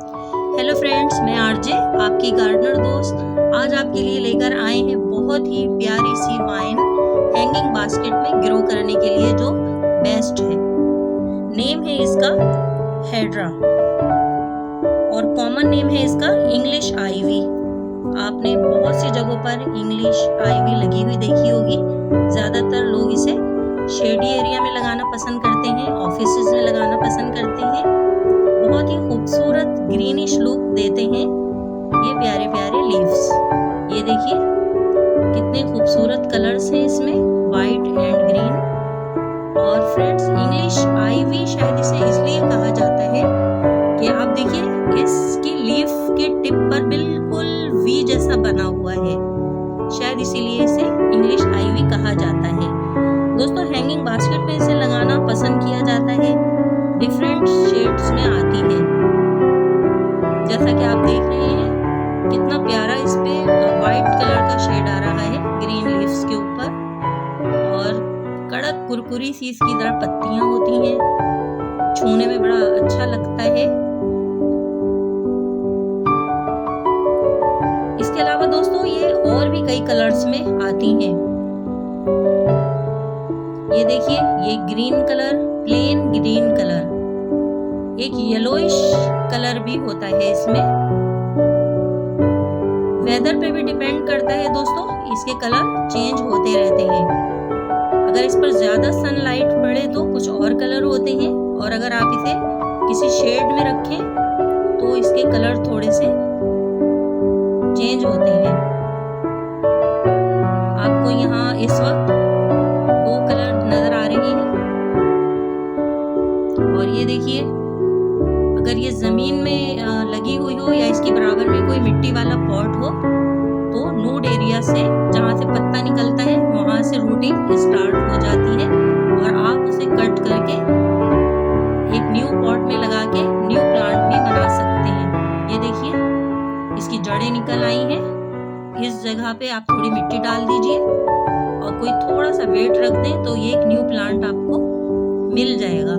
Hello friends, मैं RJ आपकी gardener दोस्त आज आपके लिए लेकर आए हैं बहुत ही प्यारी सी वाइन हैंगिंग बास्केट में ग्रो करने के लिए जो बेस्ट है। नेम है इसका हेड्रा और कॉमन नेम है इसका इंग्लिश आईवी। आपने बहुत सी जगहों पर इंग्लिश आईवी लगी हुई देखी होगी। ज़्यादातर लोग इसे शेडी एरिया में लगाना पसंद करते हैं, ऑफिसेज में लगाना पसंद करते हैं। बहुत ही खूबसूरत ग्रीनिश लुक देते हैं ये प्यारे प्यारे लीव्स। ये देखिए कितने खूबसूरत कलर्स हैं इसमें, वाइट एंड ग्रीन। और फ्रेंड्स, इंग्लिश आईवी शायद इसे इसलिए कहा जाता है कि आप देखिए इसकी लीफ के टिप पर बिल्कुल वी जैसा बना हुआ है, शायद इसीलिए इसे इंग्लिश आईवी कहा जाता है। दोस्तों, हैंगिंग बास्केट में इसे लगाना पसंद किया जाता है। डिफरेंट शेड्स में आती है, जैसा कि आप देख रहे हैं कितना प्यारा इस पे वाइट कलर का शेड आ रहा है ग्रीन लीव्स के ऊपर, और कड़क कुरकुरी सी इसकी तरह पत्तियां होती हैं, छूने में बड़ा अच्छा लगता है। इसके अलावा दोस्तों ये और भी कई कलर्स में आती हैं। ये देखिए, ये green colour, plane green colour, एक येलोइश कलर भी होता है इसमें। वेदर पे भी डिपेंड करता है दोस्तों, इसके कलर चेंज होते रहते हैं। अगर इस पर ज्यादा सनलाइट पड़े तो कुछ और कलर होते हैं, और अगर आप इसे किसी शेड में रखें तो इसके कलर थोड़े से चेंज होते हैं। आपको यहाँ इस वक्त दो कलर नजर आ रहे हैं, और ये देखिए अगर ये जमीन में लगी हुई हो या इसके बराबर में कोई मिट्टी वाला पॉट हो तो नूड एरिया से जहाँ से पत्ता निकलता है वहां से रूटिंग स्टार्ट हो जाती है, और आप उसे कट करके एक न्यू पॉट में लगा के न्यू प्लांट भी बना सकते हैं। ये देखिए इसकी जड़ें निकल आई हैं। इस जगह पे आप थोड़ी मिट्टी डाल दीजिए और कोई थोड़ा सा वेट रख दें तो ये एक न्यू प्लांट आपको मिल जाएगा।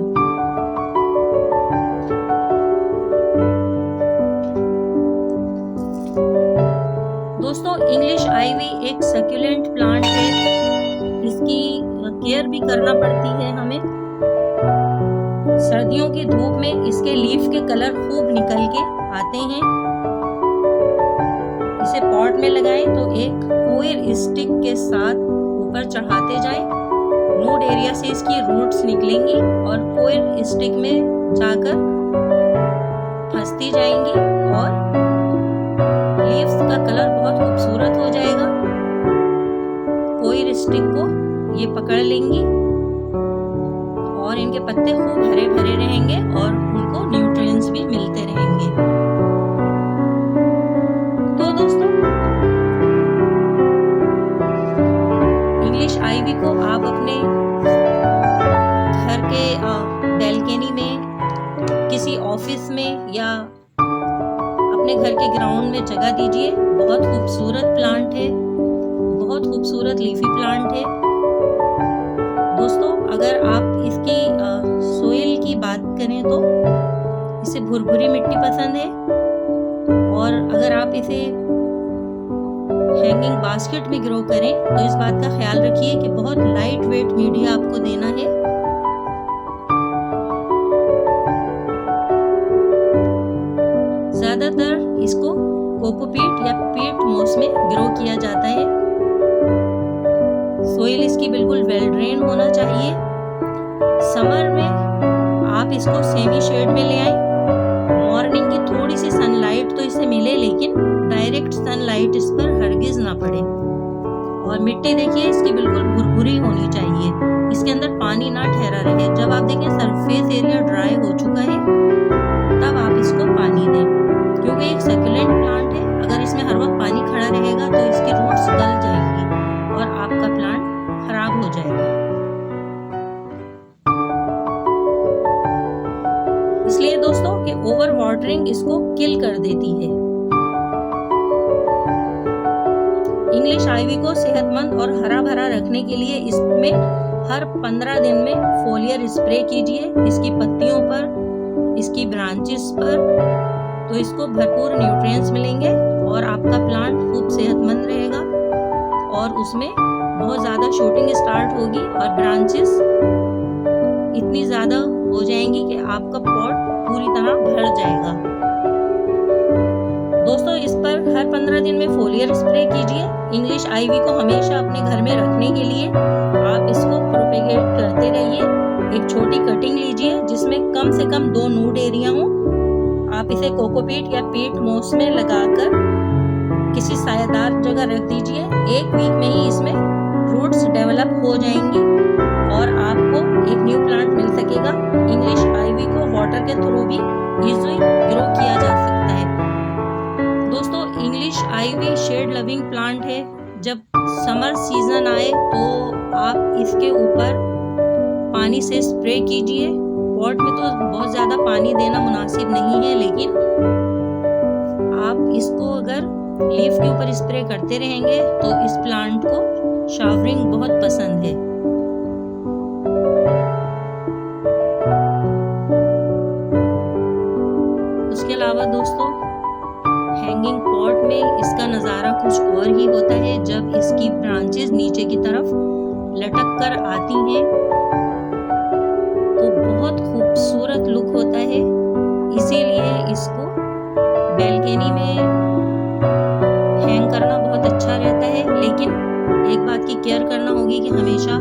दोस्तों, इंग्लिश आईवी एक सक्यूलेंट प्लांट है, इसकी केयर भी करना पड़ती है हमें। सर्दियों की धूप में इसके लीफ के कलर खूब निकल के आते हैं। इसे पॉट में लगाएं तो एक कोयर स्टिक के साथ ऊपर चढ़ाते जाएं। नोड एरिया से इसकी रूट्स निकलेंगी और कोयर स्टिक में जाकर फंसती जाएंगी, और लीव्स का कलर बहुत खूबसूरत हो जाएगा। कोयर स्टिक को ये पकड़ लेंगी और इनके पत्ते खूब हरे भरे रहेंगे और उनको न्यूट्रिएंट्स भी मिलते रहेंगे। तो दोस्तों, इंग्लिश आईवी को आप अपने घर के बैल्कनी में, किसी ऑफिस में या अपने घर के ग्राउंड में जगह दीजिए। बहुत खूबसूरत प्लांट है, बहुत खूबसूरत लीफी प्लांट है। दोस्तों, अगर आप इसकी सोइल की बात करें तो इसे भुरभुरी मिट्टी पसंद है, और अगर आप इसे हैंगिंग बास्केट में ग्रो करें तो इस बात का ख्याल रखिए कि बहुत लाइट वेट मीडिया आपको देना है। ज्यादातर इसको कोकोपीट या पीट मोस में ग्रो किया जाता है। सोइल इसकी बिल्कुल वेल ड्रेन होना चाहिए। समर में आप इसको सेमी शेड में ले आए। मॉर्निंग की थोड़ी सी सनलाइट तो इसे मिले, लेकिन डायरेक्ट सनलाइट इस पर हरगिज ना पड़े। और मिट्टी देखिए इसकी बिल्कुल भुरभुरी होनी चाहिए, इसके अंदर पानी ना ठहरा रहे। जब आप देखें सरफेस एरिया ड्राई हो चुका है तब आप इसको पानी दें, क्योंकि एक सक्यूलेंट प्लांट है। अगर इसमें हर वक्त पानी खड़ा रहेगा तो इसकी रूट्स गल जाएंगी और आपका प्लांट खराब हो जाएगा। इसलिए दोस्तों कि ओवर वाटरिंग इसको किल कर देती है। इंग्लिश आईवी को सेहतमंद और हरा भरा रखने के लिए इसमें हर 15 दिन में फोलियर स्प्रे कीजिए, इसकी पत्तियों पर, इसकी ब्रांचेस पर। तो इसको भरपूर न्यूट्रिएंट्स मिलेंगे और आपका प्लांट खूब सेहतमंद रहेगा और उसमें बहुत ज़्यादा शूटिंग स्टार्ट होगी और ब्रांचेस इतनी ज़्यादा हो जाएंगी कि आपका पॉट पूरी तरह भर जाएगा। दोस्तों, इस पर हर 15 दिन में फोलियर स्प्रे कीजिए। इंग्लिश आईवी को हमेशा अपने घर में रखने के लिए आप इसको प्रोपेगेट करते रहिए। एक छोटी कटिंग लीजिए जिसमें कम से कम 2 नूड एरिया हो। आप इसे कोकोपीट या पीट मोस में लगाकर किसी सायादार जगह रख दीजिए। 1 वीक में ही इसमें रूट्स डेवलप हो जाएंगी और आपको एक न्यू प्लांट मिल सकेगा। इंग्लिश आईवी को वाटर के थ्रू भी इजीली ग्रो किया जा सकता है। दोस्तों, English ivy shade loving plant है। जब समर सीजन आए तो आप इसके ऊपर पानी से स्प्रे कीजिए। पॉट में तो बहुत ज़्यादा पानी देना मुनासिब नहीं है, लेकिन आप इसको अगर लीफ के ऊपर स्प्रे करते रहेंगे तो इस प्लांट को शावरिंग बहुत पसंद है। उसके अलावा दोस्तों, हैंगिंग पॉट में इसका नज़ारा कुछ और ही होता है। जब इसकी ब्रांचेस नीचे की तरफ लटक कर आती हैं तो बहुत खूबसूरत लुक होता है। इसीलिए इसको बैल्कनी में हैंग करना बहुत अच्छा रहता है, लेकिन एक बात की केयर करना होगी कि हमेशा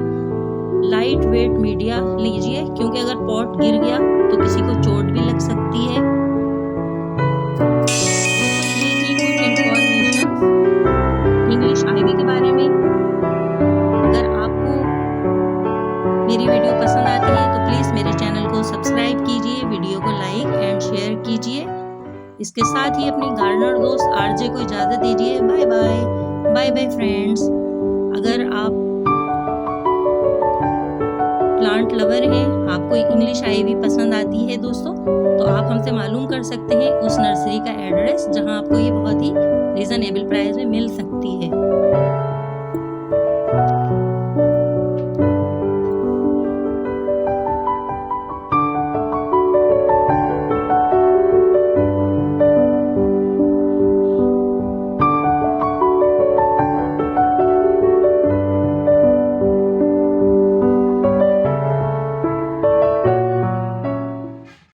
लाइट वेट मीडिया लीजिए, क्योंकि अगर पॉट गिर गया तो किसी को चोट भी लग सकती है। इंग्लिश आईवी के बारे में अगर आपको मेरी वीडियो पसंद आती है तो प्लीज़ मेरे चैनल को सब्सक्राइब कीजिए, वीडियो को लाइक एंड शेयर कीजिए। इसके साथ ही अपनी गार्डनर दोस्त आरजे को इजाज़त दीजिए। Bye bye, bye bye friends. अगर आप प्लांट लवर हैं, आपको इंग्लिश आईवी पसंद आती है दोस्तों, तो आप हमसे मालूम कर सकते हैं उस नर्सरी का एड्रेस जहां आपको ये बहुत ही रीज़नेबल प्राइस में मिल सकती है।